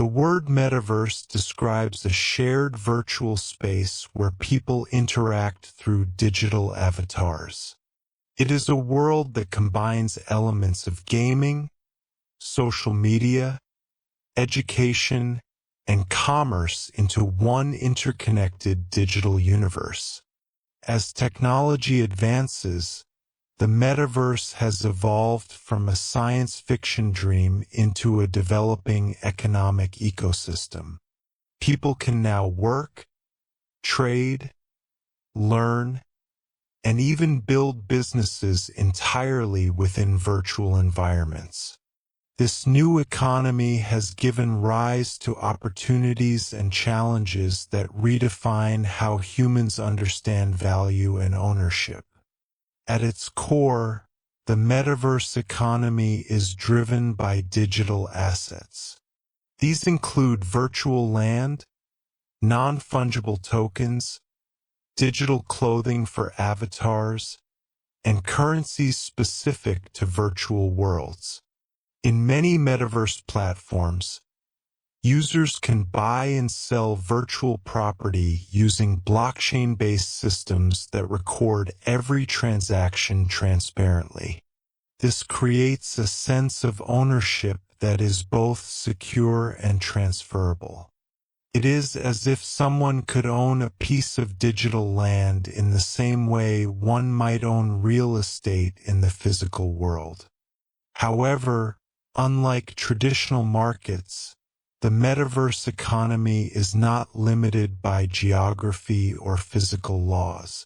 The word metaverse describes a shared virtual space where people interact through digital avatars. It is a world that combines elements of gaming, social media, education, and commerce into one interconnected digital universe. As technology advances, the metaverse has evolved from a science fiction dream into a developing economic ecosystem. People can now work, trade, learn, and even build businesses entirely within virtual environments. This new economy has given rise to opportunities and challenges that redefine how humans understand value and ownership. At its core, the metaverse economy is driven by digital assets. These include virtual land, non-fungible tokens, digital clothing for avatars, and currencies specific to virtual worlds. In many metaverse platforms, users can buy and sell virtual property using blockchain-based systems that record every transaction transparently. This creates a sense of ownership that is both secure and transferable. It is as if someone could own a piece of digital land in the same way one might own real estate in the physical world. However, unlike traditional markets, the metaverse economy is not limited by geography or physical laws.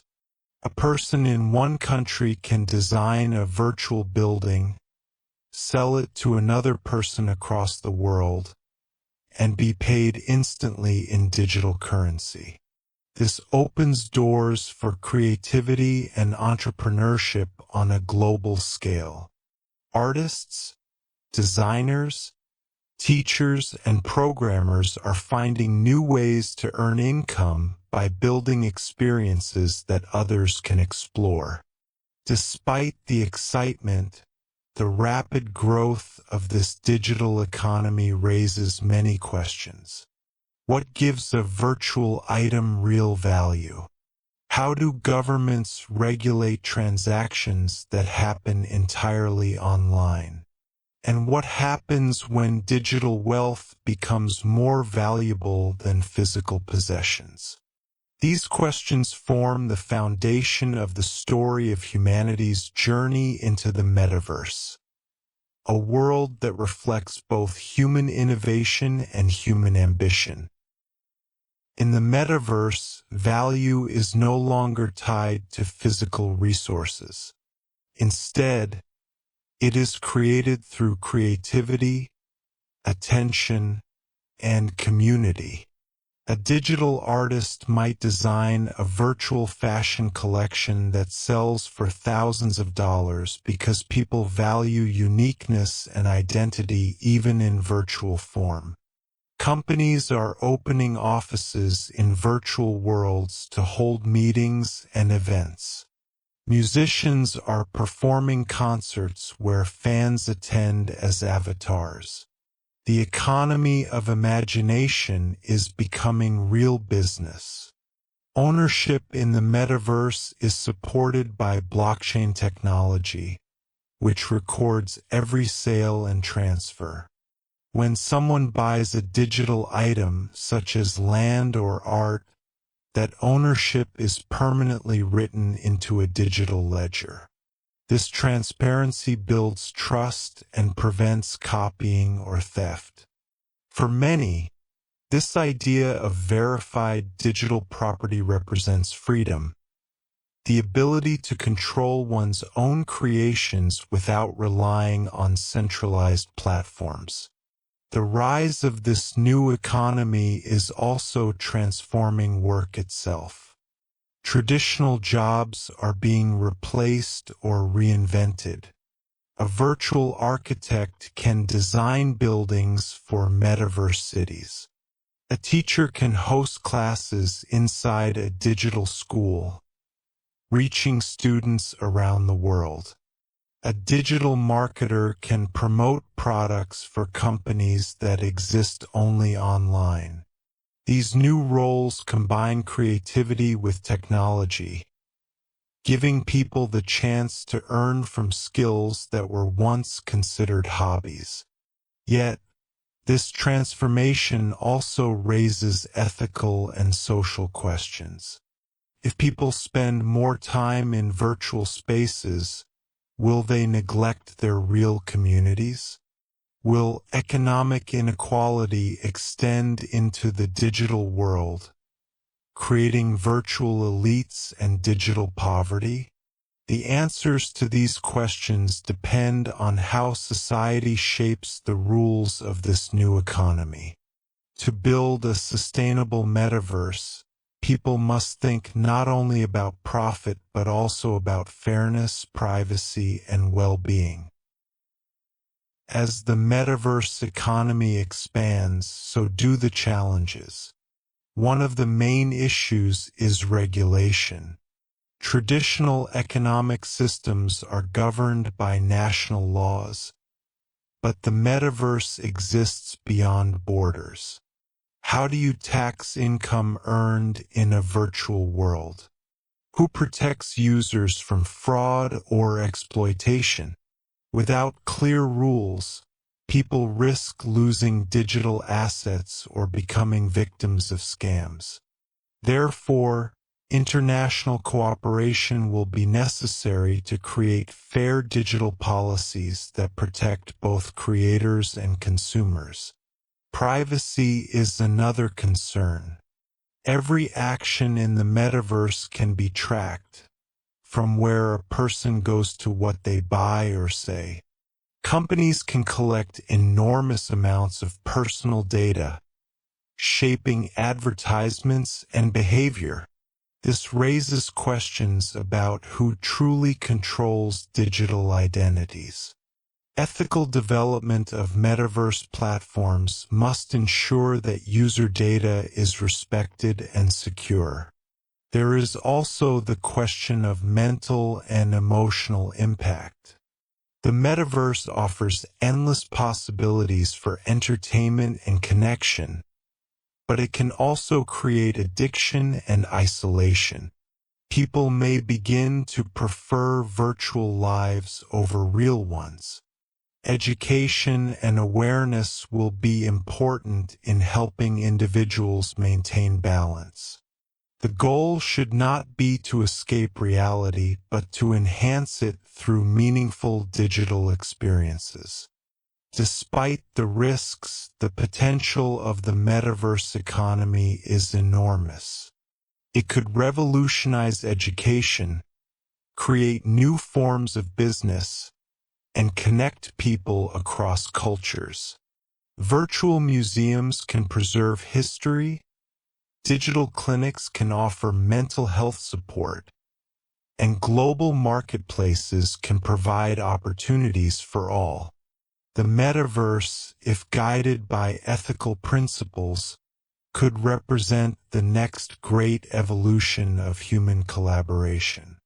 A person in one country can design a virtual building, sell it to another person across the world, and be paid instantly in digital currency. This opens doors for creativity and entrepreneurship on a global scale. Artists, designers, teachers, and programmers are finding new ways to earn income by building experiences that others can explore. Despite the excitement, the rapid growth of this digital economy raises many questions. What gives a virtual item real value? How do governments regulate transactions that happen entirely online? And what happens when digital wealth becomes more valuable than physical possessions? These questions form the foundation of the story of humanity's journey into the metaverse, a world that reflects both human innovation and human ambition. In the metaverse, value is no longer tied to physical resources. Instead, it is created through creativity, attention, and community. A digital artist might design a virtual fashion collection that sells for thousands of dollars because people value uniqueness and identity even in virtual form. Companies are opening offices in virtual worlds to hold meetings and events. Musicians are performing concerts where fans attend as avatars. The economy of imagination is becoming real business. Ownership in the metaverse is supported by blockchain technology, which records every sale and transfer. When someone buys a digital item such as land or art, that ownership is permanently written into a digital ledger. This transparency builds trust and prevents copying or theft. For many, this idea of verified digital property represents freedom, the ability to control one's own creations without relying on centralized platforms. The rise of this new economy is also transforming work itself. Traditional jobs are being replaced or reinvented. A virtual architect can design buildings for metaverse cities. A teacher can host classes inside a digital school, reaching students around the world. A digital marketer can promote products for companies that exist only online. These new roles combine creativity with technology, giving people the chance to earn from skills that were once considered hobbies. Yet, this transformation also raises ethical and social questions. If people spend more time in virtual spaces, will they neglect their real communities? Will economic inequality extend into the digital world, creating virtual elites and digital poverty? The answers to these questions depend on how society shapes the rules of this new economy. To build a sustainable metaverse, people must think not only about profit but also about fairness, privacy, and well-being. As the metaverse economy expands, so do the challenges. One of the main issues is regulation. Traditional economic systems are governed by national laws, but the metaverse exists beyond borders. How do you tax income earned in a virtual world? Who protects users from fraud or exploitation? Without clear rules, people risk losing digital assets or becoming victims of scams. Therefore, international cooperation will be necessary to create fair digital policies that protect both creators and consumers. Privacy is another concern. Every action in the metaverse can be tracked, from where a person goes to what they buy or say. Companies can collect enormous amounts of personal data, shaping advertisements and behavior. This raises questions about who truly controls digital identities. Ethical development of metaverse platforms must ensure that user data is respected and secure. There is also the question of mental and emotional impact. The metaverse offers endless possibilities for entertainment and connection, but it can also create addiction and isolation. People may begin to prefer virtual lives over real ones. Education and awareness will be important in helping individuals maintain balance. The goal should not be to escape reality, but to enhance it through meaningful digital experiences. Despite the risks, the potential of the metaverse economy is enormous. It could revolutionize education, create new forms of business, and connect people across cultures. Virtual museums can preserve history, digital clinics can offer mental health support, and global marketplaces can provide opportunities for all. The metaverse, if guided by ethical principles, could represent the next great evolution of human collaboration.